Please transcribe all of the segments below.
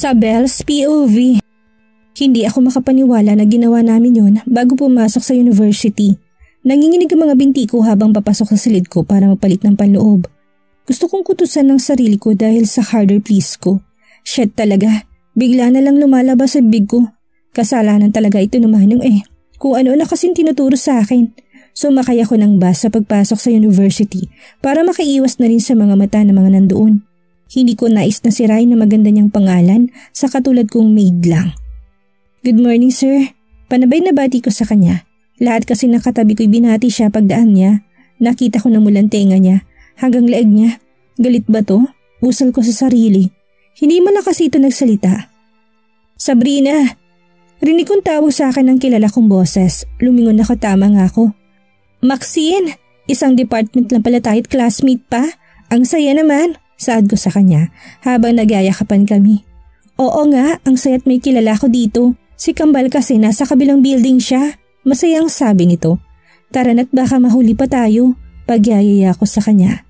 Sa Belle's POV. Hindi ako makapaniwala na ginawa namin yon bago pumasok sa university. Nanginginig ang mga binti ko habang papasok sa silid ko para magpalit ng panloob. Gusto kong kutusan ng sarili ko dahil sa harder please ko. Shit talaga, bigla na lang lumalabas sa bibig ko. Kasalanan talaga ito naman yung kung ano na kasing tinuturo sa akin. Sumakay ako ng bus sa pagpasok sa university para makaiwas na rin sa mga mata ng mga nandoon. Hindi ko nais na sirain na maganda niyang pangalan sa katulad kong maid lang. Good morning sir. Panabay na bati ko sa kanya. Lahat kasi nakatabi ko'y binati siya pagdaan niya. Nakita ko na mulang tenga niya hanggang leeg niya. Galit ba to? Usal ko sa sarili. Hindi man na kasi ito nagsalita. Sabrina! Rinig kong tawag sa akin ng kilala kong boses. Lumingon ako, tama nga ako. Maxine! Isang department lang pala tayo't classmate pa. Ang saya naman, saad ko sa kanya habang nagyayakapan kami. Oo nga, ang saya't may kilala ko dito. Si Kambal kasi nasa kabilang building siya. Masayang sabi nito. Tara na't baka mahuli pa tayo. Pagyayaya ko sa kanya.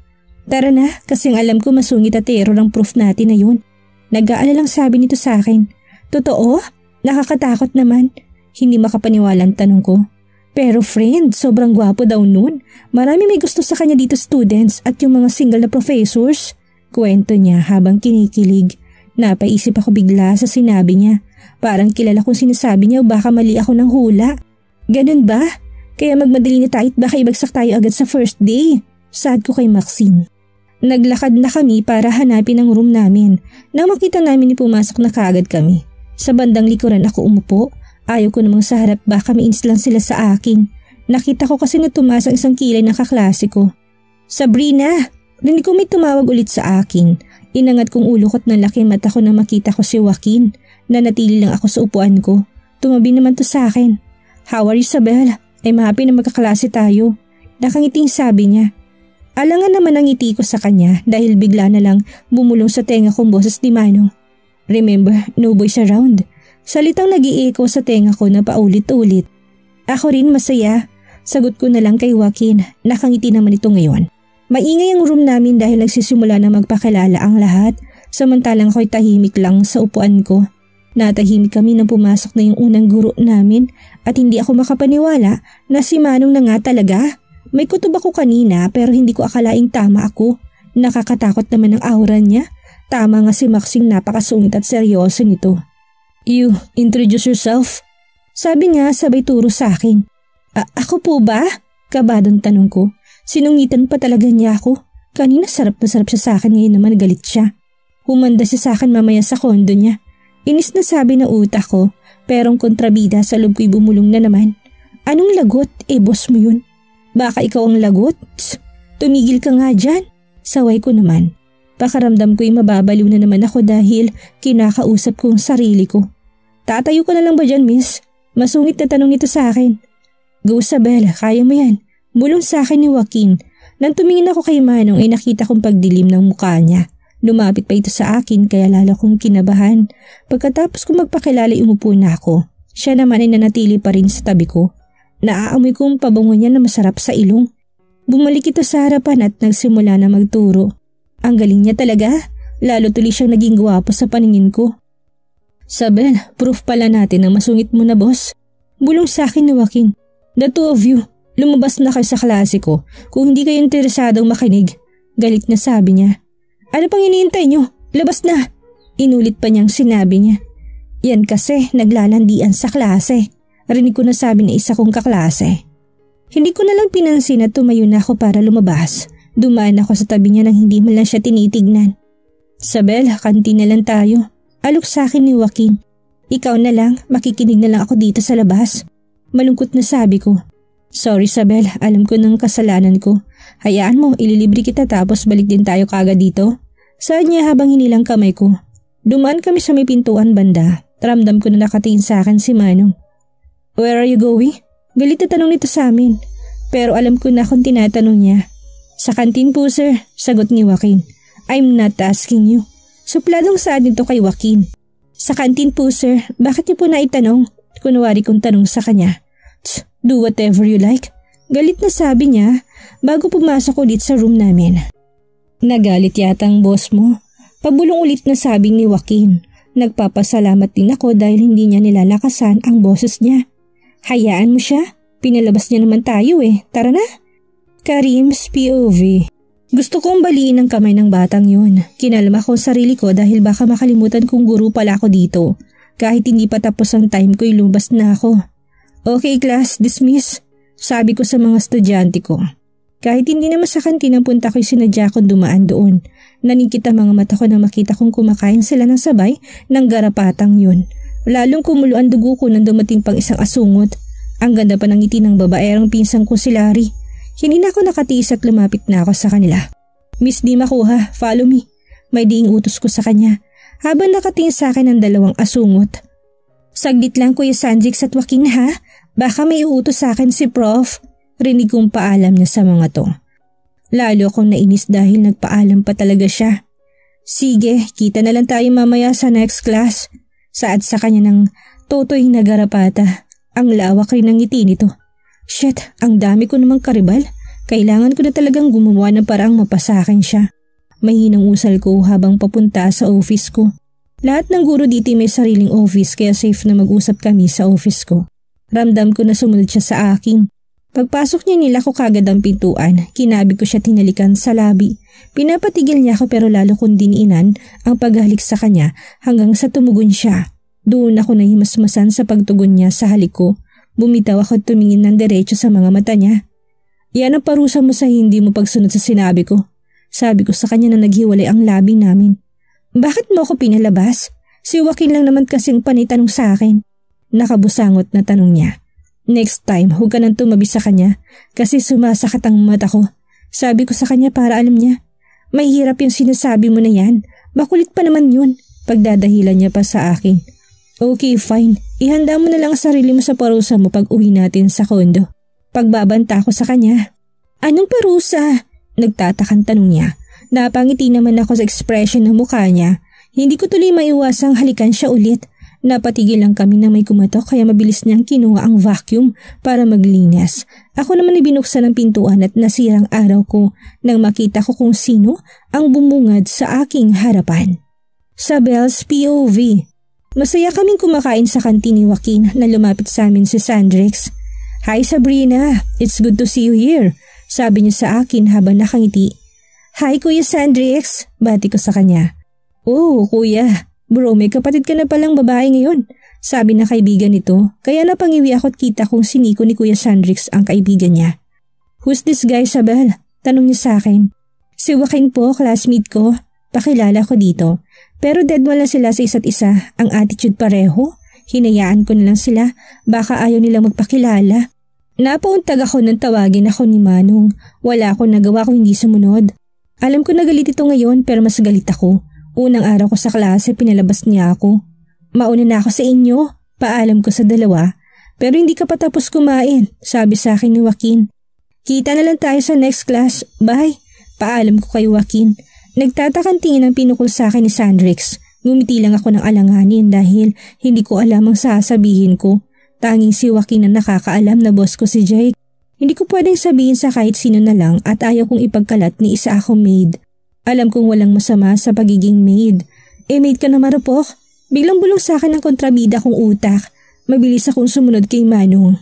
Tara na, kasing alam ko masungit at terror ang proof natin na yun. Nag-aalalang sabi nito sa akin. Totoo? Nakakatakot naman. Hindi makapaniwalang tanong ko. Pero friend, sobrang gwapo daw nun. Marami may gusto sa kanya dito students at yung mga single na professors. Kwento niya habang kinikilig. Napaisip ako bigla sa sinabi niya. Parang kilala kong sinasabi niya o baka mali ako ng hula. Ganun ba? Kaya magmadali na tayo at baka ibagsak tayo agad sa first day. Saad ko kay Maxine. Naglakad na kami para hanapin ang room namin. Nang makita namin ni pumasok na kaagad kami. Sa bandang likuran ako umupo. Ayaw ko namang sa harap baka mainis lang sila sa akin. Nakita ko kasi na tumaas ang isang kilay ng kaklase ko. Sabrina! Rinig ko may tumawag ulit sa akin. Inangat kong ulo ko't nalaki mata ko na makita ko si Joaquin. Nanatili lang ako sa upuan ko. Tumabi naman to sa akin. How are you, Isabel? Ay happy na magkaklase tayo. Nakangiting sabi niya. Alangan naman ang ngiti ko sa kanya dahil bigla na lang bumulong sa tenga kong boses ni Manong. Remember, no boys around. Salitang nag-i-echo sa tenga ko na paulit-ulit. Ako rin masaya. Sagot ko na lang kay Joaquin. Nakangiti naman ito ngayon. Maingay ang room namin dahil nagsisimula na magpakilala ang lahat. Samantalang ako'y tahimik lang sa upuan ko. Natahimik kami nang pumasok na yung unang guro namin at hindi ako makapaniwala na si Manong na nga talaga. May kutob ako kanina pero hindi ko akalaing tama ako. Nakakatakot naman ang aura niya. Tama nga si Maxine, napakasungit at seryoso nito. You, introduce yourself. Sabi niya sabay turo sa akin. Ako po ba? Kabadong tanong ko. Sinungitan pa talaga niya ako. Kanina sarap na sarap siya sa akin, ngayon naman galit siya. Humanda siya sa akin mamaya sa kondo niya. Inis na sabi na utak ko, perong kontrabida sa loob ko'y bumulong na naman. Anong lagot? Boss mo yun. Baka ikaw ang lagot? Tumigil ka nga dyan. Saway ko naman. Pakaramdam ko'y mababaliw na naman ako dahil kinakausap kong sarili ko. Tatayo ko na lang ba dyan, miss? Masungit na tanong nito sa akin. Go, Isabel, kaya mo yan. Bulong sa akin ni Joaquin. Nang tumingin ako kay Manong ay nakita kong pagdilim ng mukha niya. Lumapit pa ito sa akin kaya lalo kong kinabahan. Pagkatapos kong magpakilala umupo na ako. Siya naman ay nanatili pa rin sa tabi ko. Naaamoy kong pabango niya na masarap sa ilong. Bumalik ito sa harapan at nagsimula na magturo. Ang galing niya talaga. Lalo tuloy siyang naging gwapo sa paningin ko. Sabel, proof pala natin na masungit mo na boss. Bulong sa akin ni Joaquin. The two of you, lumabas na kayo sa klase ko kung hindi kayo interesadong makinig. Galit na sabi niya. Ano pang iniintay nyo? Labas na! Inulit pa niyang sinabi niya. Yan kasi naglalandian sa klase. Rinig ko na sabi na isa kong kaklase. Hindi ko na lang pinansin at tumayo na ako para lumabas. Dumaan ako sa tabi niya nang hindi man lang siya tinitignan. Sabel, kantin na lang tayo. Alok sa akin ni Joaquin. Ikaw na lang, makikinig na lang ako dito sa labas. Malungkot na sabi ko. Sorry Sabel, alam ko ng kasalanan ko. Hayaan mo, ililibre kita tapos balik din tayo kagad dito. Saad niya habang hinilang kamay ko. Dumaan kami sa may pintuan banda. Ramdam ko na nakatingin sa akin si Manong. Where are you going? Galit na tanong nito sa amin. Pero alam ko na kung tinatanong niya. Sa kantin po sir, sagot ni Joaquin. I'm not asking you. Supladong saad nito kay Joaquin. Sa kantin po sir, bakit niyo po naitanong? Kunwari kong tanong sa kanya. Do whatever you like. Galit na sabi niya bago pumasok ulit sa room namin. Nagalit yata ang boss mo. Pabulong ulit na sabi ni Joaquin. Nagpapasalamat din ako dahil hindi niya nilalakasan ang boses niya. Hayaan mo siya, pinalabas niya naman tayo tara na. Karim's POV. Gusto kong baliin ang kamay ng batang yun. Kinalma ko sarili ko dahil baka makalimutan kong guro pala ako dito. Kahit hindi pa tapos ang time ko, ilubas na ako. Okay class, dismiss. Sabi ko sa mga estudyante ko. Kahit hindi naman sa kantina punta ko'y sinadya kong dumaan doon. Nanikit ang mga mata ko na makita kong kumakain sila ng sabay ng garapatang yun. Lalong kumulo ang dugo ko nang dumating pang isang asungot. Ang ganda pa ng ngiti ng babaerang pinsang ko si Larry. Hindi na ako nakatiis at lumapit na ako sa kanila. Miss di makuha, follow me. May diing utos ko sa kanya habang nakatingin sa akin ang dalawang asungot. Saglit lang Kuya Sandrix at Joaquin ha. Baka may uutos sa akin si Prof. Rinig kong paalam niya sa mga to. Lalo akong nainis dahil nagpaalam pa talaga siya. Sige, kita na lang tayo mamaya sa next class. Saad sa kanya ng totoy na garapata. Ang lawak rin ng ngiti nito. Shit, ang dami ko namang karibal. Kailangan ko na talagang gumawa ng paraang mapasakin siya. Mahinang usal ko habang papunta sa office ko. Lahat ng guro dito may sariling office kaya safe na mag-usap kami sa office ko. Ramdam ko na sumunod siya sa akin. Pagpasok niya nila ko kagad ang pintuan, kinabi ko siya tinalikan sa labi. Pinapatigil niya ako pero lalo kong diniinan ang paghalik sa kanya hanggang sa tumugon siya. Doon ako nahimasmasan sa pagtugon niya sa halik ko. Bumitaw ako at tumingin ng diretso sa mga mata niya. Yan ang parusa mo sa hindi mo pagsunod sa sinabi ko. Sabi ko sa kanya na naghiwalay ang labi namin. Bakit mo ako pinalabas? Si Joaquin lang naman kasing panitanong sa akin. Nakabusangot na tanong niya. Next time, huwag ka nang tumabi sa kanya kasi sumasakit ang mata ko. Sabi ko sa kanya para alam niya. May hirap yung sinasabi mo na yan. Makulit pa naman yun. Pagdadahilan niya pa sa akin. Okay, fine. Ihanda mo na lang ang sarili mo sa parusa mo pag uwi natin sa kondo. Pagbabanta ko sa kanya. Anong parusa? Nagtatakang tanong niya. Napangiti naman ako sa expression ng mukha niya. Hindi ko tuloy maiwasang halikan siya ulit. Napatigil lang kami na may kumatok kaya mabilis niyang kinuha ang vacuum para maglinis. Ako naman ibinuksan ang pintuan at nasirang araw ko nang makita ko kung sino ang bumungad sa aking harapan. Sa Belle's POV. Masaya kaming kumakain sa kantin ni Joaquin na lumapit sa amin si Sandrix. Hi Sabrina, it's good to see you here. Sabi niya sa akin habang nakangiti. Hi Kuya Sandrix, bati ko sa kanya. Oh Kuya. Bro, may kapatid ka na palang babae ngayon. Sabi na kaibigan nito, kaya napangiwi ako at kita kong siniko ni Kuya Sandrix ang kaibigan niya. Who's this guy, Sabel? Tanong niya sa akin. Si Joaquin po, classmate ko. Pakilala ko dito. Pero dead wala sila sa isa't isa, ang attitude pareho. Hinayaan ko na lang sila, baka ayaw nilang magpakilala. Napauntag ako nang tawagin ako ni Manong. Wala akong nagawa kung hindi sumunod. Alam ko na galit ito ngayon pero mas galit ako. Unang araw ko sa klase pinalabas niya ako. Mauna na ako sa inyo, paalam ko sa dalawa. Pero hindi ka pa tapos kumain, sabi sa akin ni Joaquin. Kita na lang tayo sa next class, bye. Paalam ko kay Joaquin. Nagtatakang tingin ang pinukol sa akin ni Sandrix. Ngumiti lang ako ng alanganin dahil hindi ko alam ang sasabihin ko. Tanging si Joaquin na nakakaalam na boss ko si Jake. Hindi ko pwedeng sabihin sa kahit sino na lang at ayaw kong ipagkalat ni isa akong maid. Alam kong walang masama sa pagiging maid. Maid ka na marupok. Biglang bulong sa akin ang kontrabida kong utak. Mabilis akong sumunod kay Manong.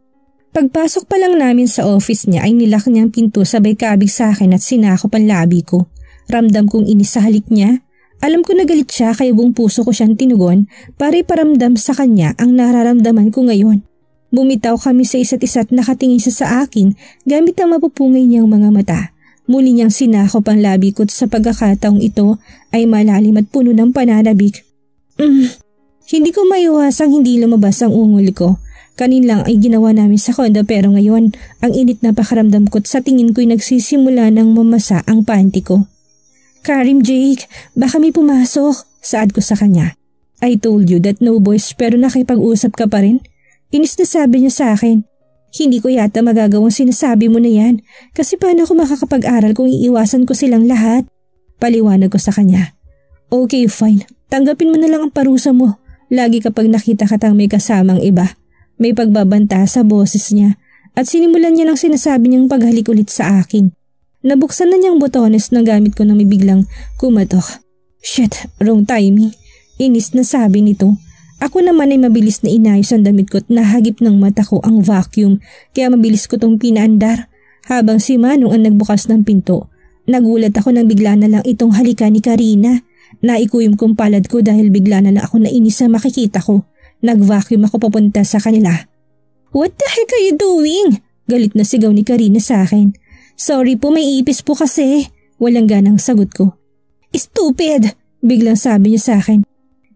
Pagpasok pa lang namin sa office niya ay nilak niya ang pinto sabay kabig sa akin at sinakop ang labi ko. Ramdam kong inis sa halik niya. Alam ko na galit siya kaya buong puso ko siyang tinugon para iparamdam sa kanya ang nararamdaman ko ngayon. Bumitaw kami sa isa't isa at nakatingin siya sa akin gamit ang mapupungay niyang mga mata. Muli niyang sinakop ang labi ko sa pagkakataong ito ay malalim at puno ng pananabik. Hindi ko maiwasang hindi lumabas ang ungol ko. Kanin lang ay ginawa namin sa kondo pero ngayon ang init na pakaramdam ko at sa tingin ko'y nagsisimula ng mamasa ang panty ko. Karim Jake, baka may pumasok, saad ko sa kanya. I told you that no boys pero nakipag-usap ka pa rin. Inis na sabi niya sa akin. Hindi ko yata magagawang sinasabi mo na yan kasi paano ako makakapag-aral kung iiwasan ko silang lahat? Paliwanag ko sa kanya. Okay, fine. Tanggapin mo na lang ang parusa mo. Lagi kapag nakita katang may kasamang iba. May pagbabanta sa boses niya at sinimulan niya ng sinasabi niyang paghalik ulit sa akin. Nabuksan na niyang botones na gamit ko na may biglang kumatok. Shit, wrong timing. Inis na sabi nito. Ako naman ay mabilis na inayos ang damit ko at nahagip ng mata ko ang vacuum kaya mabilis ko tong pinaandar. Habang si Manong ang nagbukas ng pinto, nagulat ako nang bigla na lang itong halika ni Karina. Naikuyom kong palad ko dahil bigla na lang ako nainis sa makikita ko. Nag-vacuum ako papunta sa kanila. What the heck are you doing? Galit na sigaw ni Karina sa akin. Sorry po, may ipis po kasi. Walang ganang sagot ko. Stupid! Biglang sabi niya sa akin.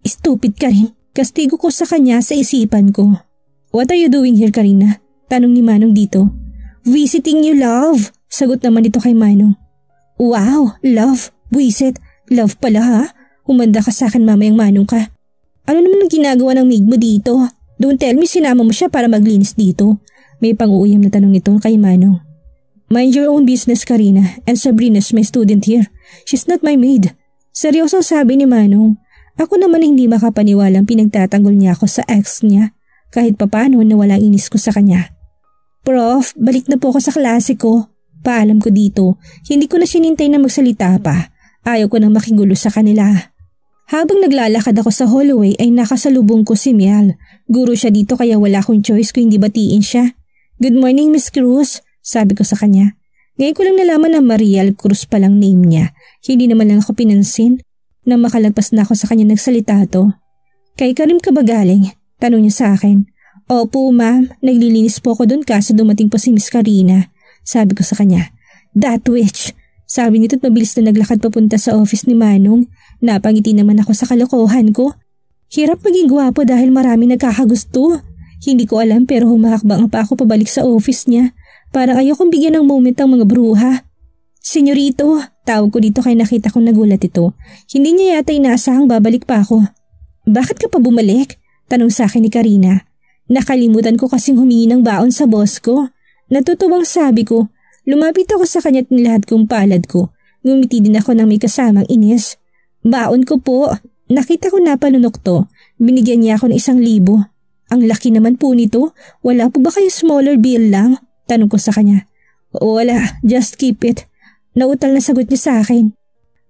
Stupid ka rin. Kastigo ko sa kanya sa isipan ko. What are you doing here, Karina? Tanong ni Manong dito. Visiting you, love. Sagot naman dito kay Manong. Wow, love. Buisit. Love pala ha. Humanda ka sa akin mamayang Manong ka. Ano naman ang ginagawa ng maid mo dito? Don't tell me sinama mo siya para maglinis dito. May pang-uuyam na tanong nito kay Manong. Mind your own business, Karina. And Sabrina's my student here. She's not my maid. Seryoso sabi ni Manong. Ako naman hindi makapaniwalang pinagtatanggol niya ako sa ex niya. Kahit papano na walang inis ko sa kanya. Prof, balik na po ako sa klase ko. Paalam ko dito. Hindi ko na sinintay na magsalita pa. Ayaw ko nang makigulo sa kanila. Habang naglalakad ako sa hallway ay nakasalubong ko si Miel. Guro siya dito kaya wala akong choice kung hindi batiin siya. Good morning, Miss Cruz. Sabi ko sa kanya. Ngayon ko lang nalaman na Mariel Cruz palang name niya. Hindi naman lang ako pinansin. Nang makalagpas na ako sa kanya nagsalita to. Kay Karim ka ba galing? Tanong niya sa akin. Opo ma'am, naglilinis po ako doon kaso dumating po si Miss Karina. Sabi ko sa kanya. That witch. Sabi nito at mabilis na naglakad papunta sa office ni Manong. Napangiti naman ako sa kalokohan ko. Hirap maging gwapo dahil marami nagkakagusto. Hindi ko alam pero humakbang pa ako pabalik sa office niya. Parang ayokong bigyan ng moment ang mga bruha. Senyorito, tawag ko dito kaya nakita kong nagulat ito. Hindi niya yata inaasahang babalik pa ako. Bakit ka pa bumalik? Tanong sa akin ni Karina. Nakalimutan ko kasing humingi ng baon sa boss ko. Natutuwang sabi ko. Lumapit ako sa kanya at nilahad kong palad ko. Ngumiti din ako ng may kasamang inis. Baon ko po. Nakita ko na panunok to. Binigyan niya ako ng 1,000. Ang laki naman po nito. Wala po ba kayo smaller bill lang? Tanong ko sa kanya. Wala, just keep it. Nautal na sagot niya sa akin.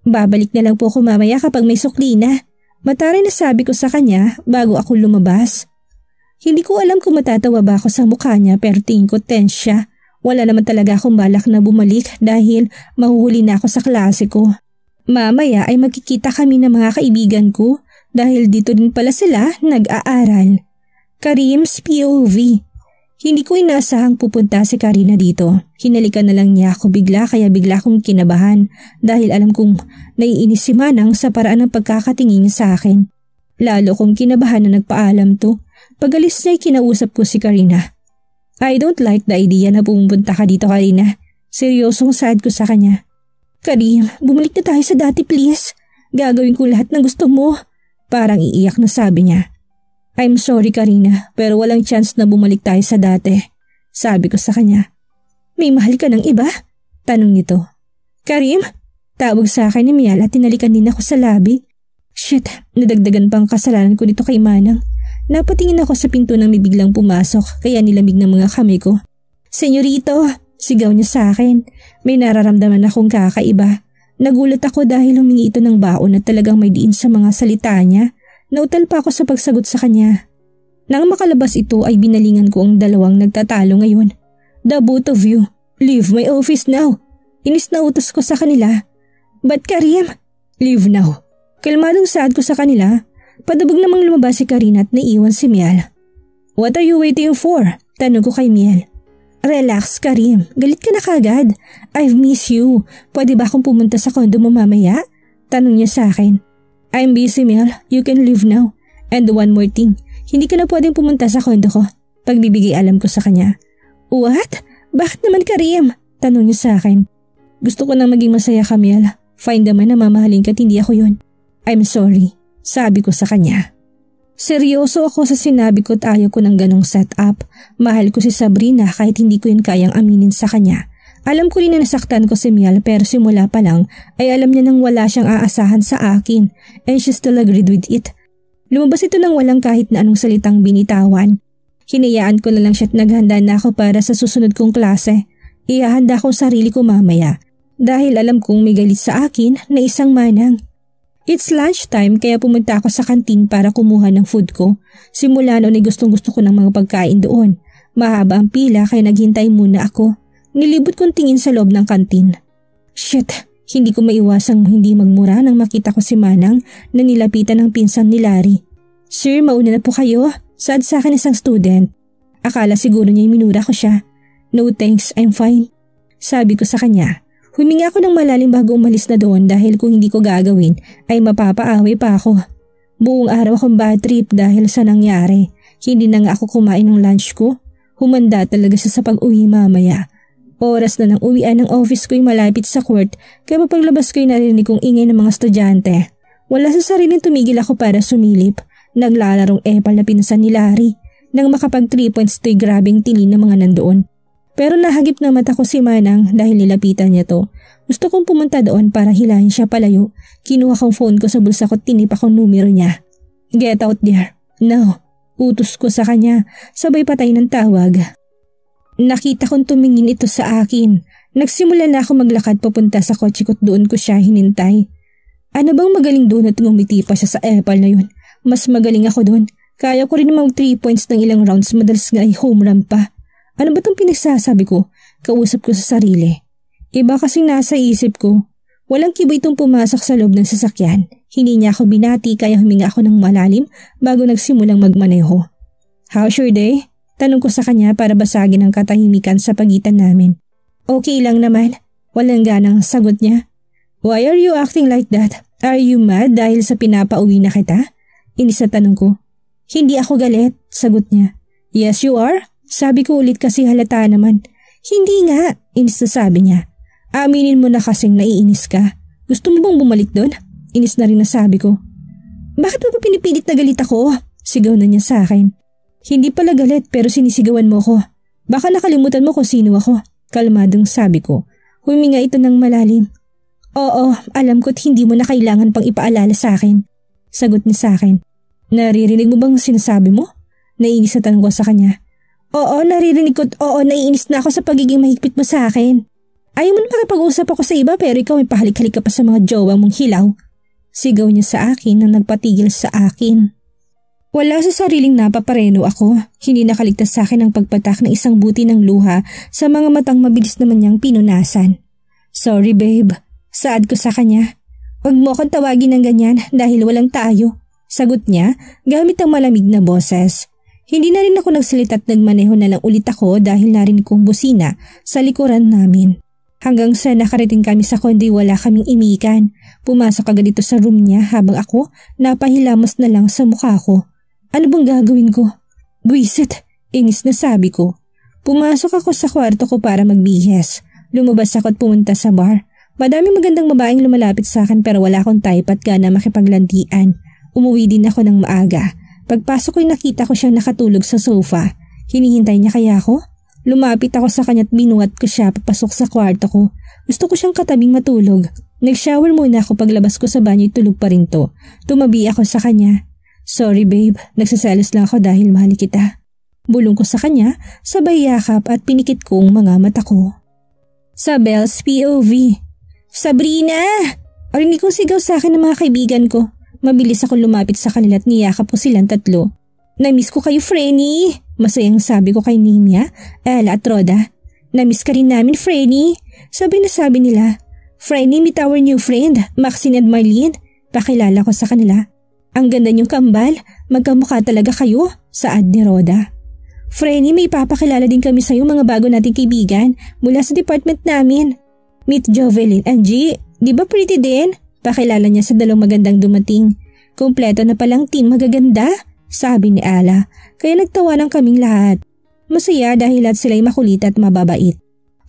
Babalik na lang po ako mamaya kapag may sukli na. Mataray na sabi ko sa kanya bago ako lumabas. Hindi ko alam kung matatawa ba ako sa mukha niya pero tingin ko tense siya. Wala naman talaga akong balak na bumalik dahil mahuhuli na ako sa klase ko. Mamaya ay magkikita kami ng mga kaibigan ko dahil dito din pala sila nag-aaral. Karim's POV. Hindi ko inasahang pupunta si Karina dito. Hinalikan na lang niya ako bigla kaya bigla akong kinabahan dahil alam kong naiinis si Manang sa paraan ng pagkakatingin niya sa akin. Lalo kong kinabahan na nagpaalam to. Pag-alis niya ay kinausap ko si Karina. I don't like the idea na pumunta ka dito, Karina. Seryosong sad ko sa kanya. Karim, bumalik na tayo sa dati please. Gagawin ko lahat ng gusto mo. Parang iiyak na sabi niya. I'm sorry Karina, pero walang chance na bumalik tayo sa dati. Sabi ko sa kanya. May mahal ka ng iba? Tanong nito. Karim? Tawag sa akin ni Miel at tinalikan din ako sa labi. Shit, nadagdagan pang kasalanan ko dito kay Manang. Napatingin ako sa pinto nang may biglang pumasok kaya nilamig ng mga kamay ko. Senyorito, sigaw niya sa akin. May nararamdaman akong kakaiba. Nagulat ako dahil humingi ito ng baon at talagang may diin sa mga salita niya. Nautal pa ako sa pagsagot sa kanya. Nang makalabas ito ay binalingan ko ang dalawang nagtatalo ngayon. The both of you, leave my office now. Inis na utos ko sa kanila. But Karim, leave now. Kalmadong saad ko sa kanila. Padabog namang lumabas si Karina at naiwan si Miel. What are you waiting for? Tanong ko kay Miel. Relax Karim, galit ka na kagad. I've missed you. Pwede ba akong pumunta sa kondo mo mamaya? Tanong niya sa akin. I'm busy Miel, you can leave now. And one more thing, hindi ka na pwedeng pumunta sa kondo ko. Pagbibigay alam ko sa kanya. What? Bakit naman Karim? Tanong niya sa akin. Gusto ko nang maging masaya ka Miel. Fine naman na mamahalin ka at hindi ako yun. I'm sorry. Sabi ko sa kanya. Seryoso ako sa sinabi ko at ayaw ko ng ganong setup. Mahal ko si Sabrina kahit hindi ko yun kayang aminin sa kanya. Alam ko rin na nasaktan ko si Miel pero simula pa lang ay alam niya nang wala siyang aasahan sa akin and she still agreed with it. Lumabas ito nang walang kahit na anong salitang binitawan. Hinayaan ko na lang siya at naghanda na ako para sa susunod kong klase. Ihahanda ko sarili ko mamaya dahil alam kong may galit sa akin na isang Manang. It's lunchtime kaya pumunta ako sa kantin para kumuha ng food ko. Simula noon ay gustong-gusto ko ng mga pagkain doon. Mahaba ang pila kaya naghintay muna ako. Nilibot kong tingin sa loob ng kantin. Shit, hindi ko maiwasang hindi magmura nang makita ko si Manang na nilapitan ng pinsan ni Larry. Sir, mauna na po kayo. Saad sa akin isang student. Akala siguro niya minura ko siya. No thanks, I'm fine. Sabi ko sa kanya. Huminga ako ng malalim bago umalis na doon dahil kung hindi ko gagawin ay mapapaaway pa ako. Buong araw akong bad trip dahil sa nangyari. Hindi na nga ako kumain ng lunch ko. Humanda talaga siya sa pag-uwi mamaya. Oras na ng uwian ng office ko'y malapit sa court kaya paglabas ko'y narinig kong ingay ng mga estudyante. Wala sa sariling tumigil ako para sumilip. Naglalarong epal na pinsan ni Larry. Nang makapag 3 points to'y grabing tingin ng mga nandoon. Pero nahagip na mata ko si Manang dahil nilapitan niya to. Gusto kong pumunta doon para hilahin siya palayo. Kinuha kong phone ko sa bulsa ko at tinip akong numero niya. Get out there. No. Utos ko sa kanya. Sabay patay ng tawag. Nakita kong tumingin ito sa akin. Nagsimula na ako maglakad papunta sa kotse ko at doon ko siya hinintay. Ano bang magaling doon at ngumiti pa siya sa epal na yun? Mas magaling ako doon. Kaya ko rin mag 3 points ng ilang rounds madalas nga ay home run pa. Ano ba itong pinagsasabi ko? Kausap ko sa sarili. Iba kasing nasa isip ko. Walang kibo itong pumasok sa loob ng sasakyan. Hindi niya ako binati kaya huminga ako ng malalim bago nagsimulang magmaneho. How's your day? Tanong ko sa kanya para basagin ang katahimikan sa pagitan namin. Okay lang naman. Walang ganang sagot niya. Why are you acting like that? Are you mad dahil sa pinapauwi na kita? Inis na tanong ko. Hindi ako galit, sagot niya. Yes you are? Sabi ko ulit kasi halata naman. Hindi nga, inis na sabi niya. Aminin mo na kasing naiinis ka. Gusto mo bang bumalik doon? Inis na rin na sabi ko. Bakit mo pa pinipilit na galit ako? Sigaw na niya sa akin. Hindi pala galit pero sinisigawan mo ko. Baka nakalimutan mo kung sino ako. Kalmadong sabi ko. Huminga ito ng malalim. Oo, alam ko't hindi mo na kailangan pang ipaalala sa akin. Sagot niya sa akin. Naririnig mo bang sinasabi mo? Naiinis na tanong ko sa kanya. Oo, naririnig ko't oo, naiinis na ako sa pagiging mahigpit mo sa akin. Ayaw mo na makipag-usap ako sa iba pero ikaw ay pahalik-halik ka pa sa mga jowa mong hilaw. Sigaw niya sa akin na nagpatigil sa akin. Wala sa sariling napapareno ako. Hindi nakaligtas sa akin ang pagpatak ng isang buti ng luha sa mga matang mabilis naman niyang pinunasan. Sorry babe, saad ko sa kanya. Huwag mo akong tawagin ng ganyan dahil walang tayo. Sagot niya gamit ang malamig na boses. Hindi na rin ako nagsalita at nagmaneho na lang ulit ako dahil narinig kong busina sa likuran namin. Hanggang sa nakarating kami sa kondo wala kaming imikan. Pumasok agad ito sa room niya habang ako napahilamos na lang sa mukha ko. Ano bang gagawin ko? Buisit, inis na sabi ko. Pumasok ako sa kwarto ko para magbihes. Lumabas ako at pumunta sa bar. Madaming magandang babaeng lumalapit sa akin pero wala akong type at gana makipaglandian. Umuwi din ako ng maaga. Pagpasok ko'y nakita ko siyang nakatulog sa sofa. Hinihintay niya kaya ako? Lumapit ako sa kanya at binuhat ko siya papasok sa kwarto ko. Gusto ko siyang katabing matulog. Nag-shower muna ako paglabas ko sa banyo tulog pa rin to. Tumabi ako sa kanya. Sorry babe, nagsaselos lang ako dahil mahal kita. Bulong ko sa kanya, sabay yakap at pinikit kong mga mata ko. Sa Belle's POV. Sabrina! Arinig kong sigaw sa akin ng mga kaibigan ko. Mabilis akong lumapit sa kanila at niyakap ko silang tatlo. Namiss ko kayo, Frenny. Masayang sabi ko kay Nimia, Ella at Roda. Namiss ka rin namin, Frenny. Sabi nila. Frenny, meet our new friend, Maxine and Marlene. Pakilala ko sa kanila. Ang ganda niyong kambal. Magkamukha talaga kayo, saad ni Roda. Frenny, may papakilala din kami sa iyo mga bago nating kaibigan mula sa department namin. Meet Jovelyn and G. Di ba pretty din? Pakilala niya sa dalawang magandang dumating. Kompleto na palang team magaganda, sabi ni Ala, kaya nagtawanan kaming lahat. Masaya dahil lahat sila'y makulit at mababait.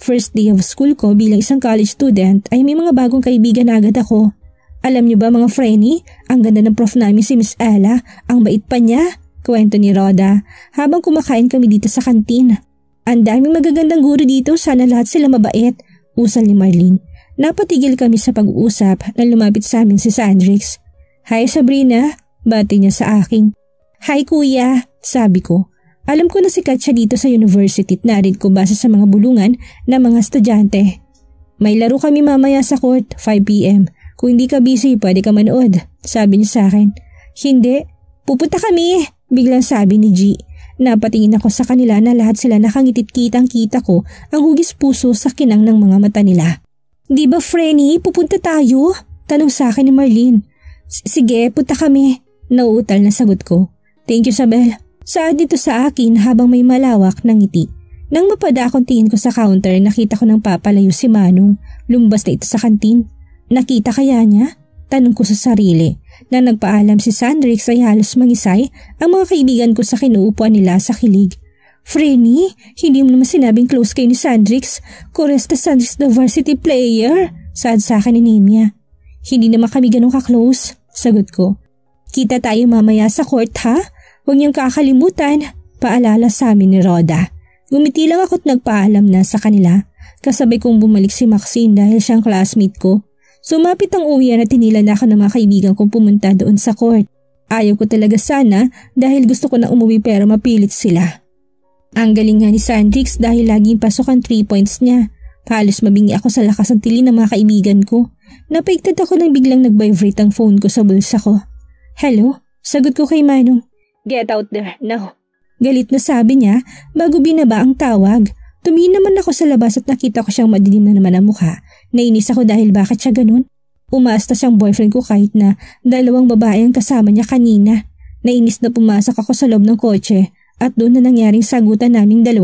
First day of school ko bilang isang college student ay may mga bagong kaibigan na agad ako. Alam niyo ba mga Frenny, ang ganda ng prof namin si Miss Ala, ang bait pa niya, kwento ni Roda habang kumakain kami dito sa kantin. Ang daming magagandang guro dito, sana lahat sila mabait, usal ni Marlene. Napatigil kami sa pag-uusap nang lumapit sa amin si Sandrix. Hi Sabrina, bati niya sa akin. Hi kuya, sabi ko. Alam ko na sikat siya dito sa university at narid ko base sa mga bulungan ng mga estudyante. May laro kami mamaya sa court, 5 p.m. Kung hindi ka busy, pwede ka manood, sabi niya sa akin. Hindi, pupunta kami, biglang sabi ni G. Napatingin ako sa kanila na lahat sila nakangitit, kitang-kita ko ang hugis puso sa kinang ng mga mata nila. Di ba Frenny, pupunta tayo? Tanong sa akin ni Marlene. Sige, punta kami. Nauutal na sagot ko. Thank you, Sabel. Saad dito sa akin habang may malawak na ngiti. Nang mapada akong tingin ko sa counter, nakita ko ng papalayo si Manong. Lumbas na ito sa kantin. Nakita kaya niya? Tanong ko sa sarili. Na nagpaalam si Sandrix ay halos mangisay ang mga kaibigan ko sa kinuupuan nila sa kilig. Frenny, hindi mo naman sinabing close kayo ni Sandrix. Koresta Sandrix the varsity player. Saad sa akin ni Nemia. Hindi naman kami ganun ka-close, sagot ko. Kita tayo mamaya sa court ha? Huwag niyang kakalimutan, paalala sa amin ni Rhoda. Gumiti lang ako't nagpaalam na sa kanila. Kasabay kong bumalik si Maxine dahil siyang classmate ko. Sumapit ang uwian at tinila na ako ng mga kaibigan kong pumunta doon sa court. Ayaw ko talaga sana dahil gusto ko na umuwi pero mapilit sila. Ang galing nga ni Sandrix dahil laging pasok ang 3 points niya. Halos mabingi ako sa lakas ng tili ng mga kaibigan ko. Napaigtad ako nang biglang nag-vibrate ang phone ko sa bulsa ko. Hello? Sagot ko kay Manong. Get out there, now. Galit na sabi niya bago binaba ang tawag. Tumingin naman ako sa labas at nakita ko siyang madilim na naman ang mukha. Nainis ako dahil bakit siya ganun? Umaasta siyang boyfriend ko kahit na 2 babae ang kasama niya kanina. Nainis na pumasok ako sa loob ng kotse at doon na nangyaring sagutan naming 2.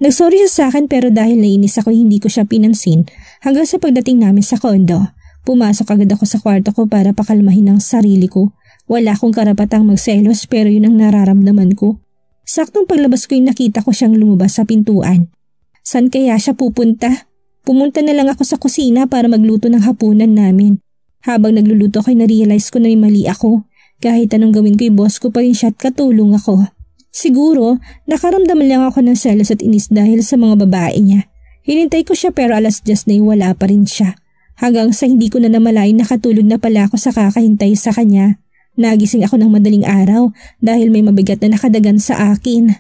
Nagsorry siya sa akin pero dahil nainis ako hindi ko siya pinansin hanggang sa pagdating namin sa kondo. Pumasok agad ako sa kwarto ko para pakalmahin ang sarili ko. Wala akong karapatang magselos pero yun ang nararamdaman ko. Saktong paglabas ko nakita ko siyang lumabas sa pintuan. San kaya siya pupunta? Pumunta na lang ako sa kusina para magluto ng hapunan namin. Habang nagluluto ko na-realize ko na may mali ako. Kahit anong gawin ko boss ko pa rin siya at katulong ako. Siguro nakaramdaman lang ako ng selos at inis dahil sa mga babae niya. Hinintay ko siya pero alas 10 na wala pa rin siya. Hanggang sa hindi ko na namalayan nakatulog na pala ako sa kakahintay sa kanya. Nagising ako ng madaling araw dahil may mabigat na nakadagan sa akin.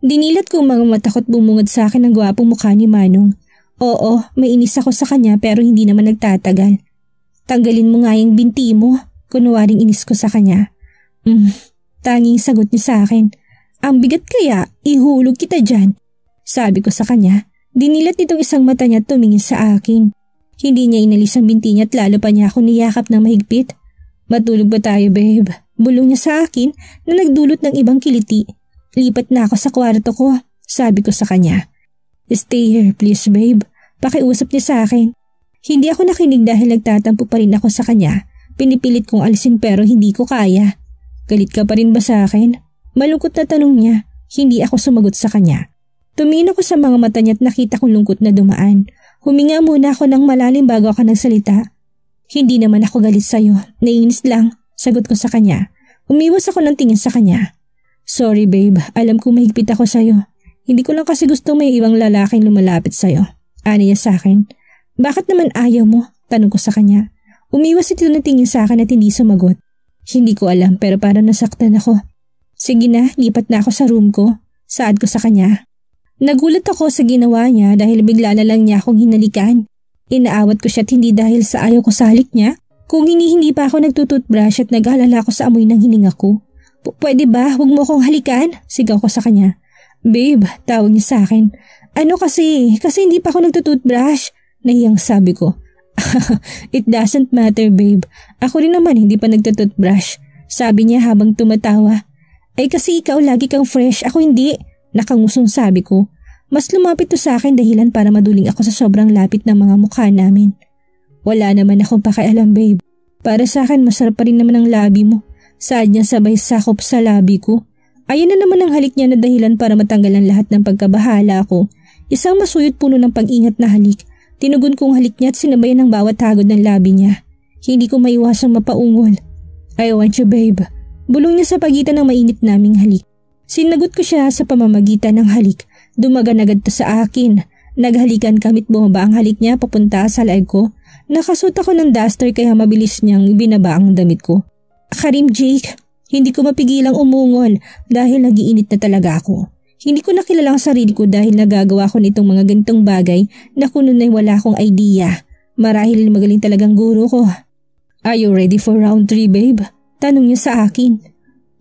Dinilat ko mga mata ko't bumungad sa akin ang gwapong mukha ni Manong. Oo, may inis ako sa kanya pero hindi naman nagtatagal. Tanggalin mo nga yung binti mo, kunwaring inis ko sa kanya. Tanging sagot niya sa akin. Ang bigat kaya, ihulog kita dyan. Sabi ko sa kanya. Dinilat nitong isang mata niya at tumingin sa akin. Hindi niya inalis ang binti niya at lalo pa niya ako niyakap ng mahigpit. Matulog ba tayo, babe? Bulong niya sa akin na nagdulot ng ibang kiliti. Lipat na ako sa kwarto ko, sabi ko sa kanya. Stay here please, babe. Pakiusap niya sa akin. Hindi ako nakinig dahil nagtatampo pa rin ako sa kanya. Pinipilit kong alisin pero hindi ko kaya. Galit ka pa rin ba sa akin? Malungkot na tanong niya. Hindi ako sumagot sa kanya. Tumingin ako sa mga mata niya at nakita kong lungkot na dumaan. Huminga muna ako ng malalim bago ako nagsalita. Hindi naman ako galit sa'yo. Naiinis lang. Sagot ko sa kanya. Umiwas ako ng tingin sa kanya. Sorry babe, alam kong mahigpit ako sa'yo. Hindi ko lang kasi gusto may ibang lalaking lumalapit sa'yo. Ani niya sa akin. Bakit naman ayaw mo? Tanong ko sa kanya. Umiwas ito na tingin sa akin at hindi sumagot. Hindi ko alam pero parang nasaktan ako. Sige na, lipat na ako sa room ko. Saad ko sa kanya. Nagulat ako sa ginawa niya dahil bigla na lang niya akong hinalikan. Inaawat ko siya at hindi dahil sa ayaw ko sa halik niya. Kung hindi pa ako nagtututbrush at nag-alala ako sa amoy ng hininga ko. Pwede ba? Huwag mo akong halikan? Sigaw ko sa kanya. Babe, tawag niya sa akin. Ano kasi? Kasi hindi pa ako nagtututbrush. Nahiyang sabi ko. It doesn't matter, babe. Ako rin naman hindi pa nagtututbrush. Sabi niya habang tumatawa. Ay kasi ikaw lagi kang fresh, ako hindi. Nakangusong sabi ko. Mas lumapit to sa akin dahilan para maduling ako sa sobrang lapit ng mga mukha namin. Wala naman akong pakialam, babe. Para sa akin masarap pa rin naman ang labi mo. Saad niya sabay sakop sa labi ko. Ayun na naman ang halik niya na dahilan para matanggalan lahat ng pagkabahala ko. Isang masuyot puno ng pag-ingat na halik. Tinugon kong halik niya at sinabayan ng bawat hagod ng labi niya. Hindi ko maiwasang mapaungol. I want you, babe. Bulong niya sa pagitan ng mainit naming halik. Sinagot ko siya sa pamamagitan ng halik. Dumagan agad to sa akin. Naghalikan kami't bumaba ang halik niya papunta sa laeg ko. Nakasuot ako ng duster kaya mabilis niyang binaba ang damit ko. Karim Jake, hindi ko mapigilang umungol dahil nagiinit na talaga ako. Hindi ko nakilala ang sarili ko dahil nagagawa ko nitong mga ganitong bagay na kuno na wala akong idea. Marahil magaling talagang guro ko. Are you ready for round 3, babe? Tanong niya sa akin.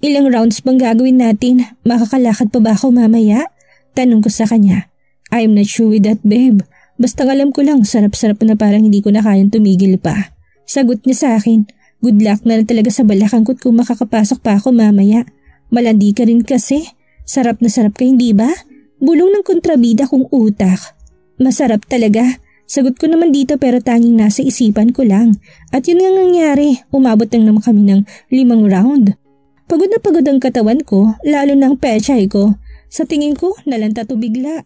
Ilang rounds bang gagawin natin? Makakalakad pa ba ako mamaya? Tanong ko sa kanya. I'm not sure with that, babe. Basta alam ko lang sarap-sarap na parang hindi ko na kayang tumigil pa. Sagot niya sa akin. Good luck na lang talaga sa balakangkot kung makakapasok pa ako mamaya. Malandi ka rin kasi. Sarap na sarap ka, hindi ba? Bulong ng kontrabida kong utak. Masarap talaga. Sagot ko naman dito pero tanging nasa isipan ko lang. At yun nga nangyari, umabot lang naman kami ng 5 round. Pagod na pagod ang katawan ko, lalo ng pechay ko. Sa tingin ko, nalanta to bigla.